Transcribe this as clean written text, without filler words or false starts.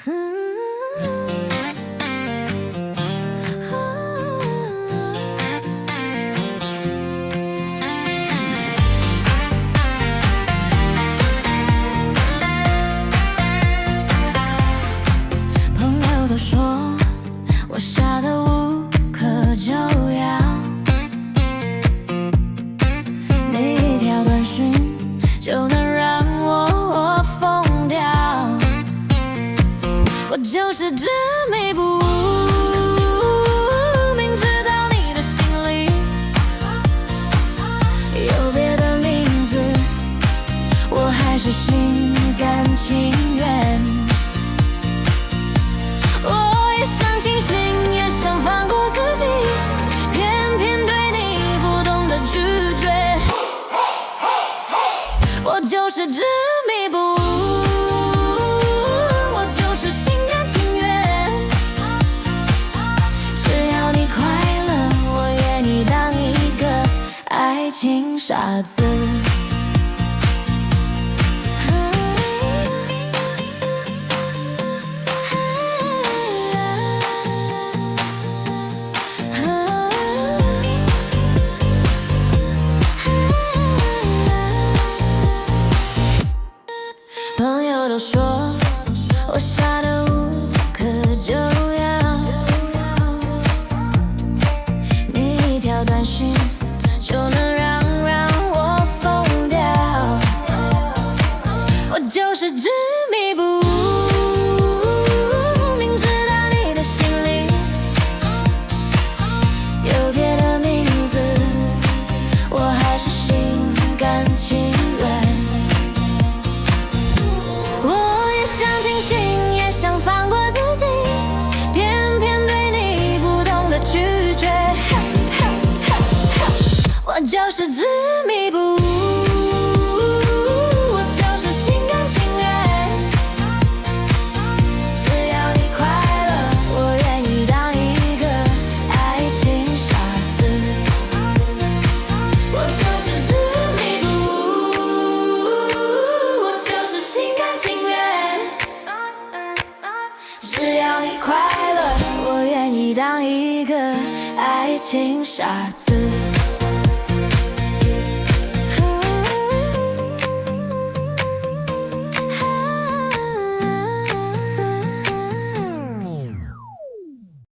朋友都说我傻得无可救药，你一条短讯就能让我疯掉，我就是执迷不悟，明知道你的心里有别的名字，我还是心甘情愿。我也想清醒，也想放过自己，偏偏对你不懂得拒绝，我就是执迷不悟，我就是心甘情愿。只要你快乐，我愿意当一个爱情傻子。朋友都说我傻得无可救药，你一条短讯就能让我疯掉，我就是执迷不悟，明知道你的心里有别的名字，我还是心甘情愿。想清醒，也想放过自己，偏偏对你不懂得拒绝，我就是执迷不悟，我就是心甘情愿。只要你快乐，我愿意当一个爱情傻子，我就是执迷不悟，我就是心甘情愿。只要你快乐，我愿意当一个爱情傻子。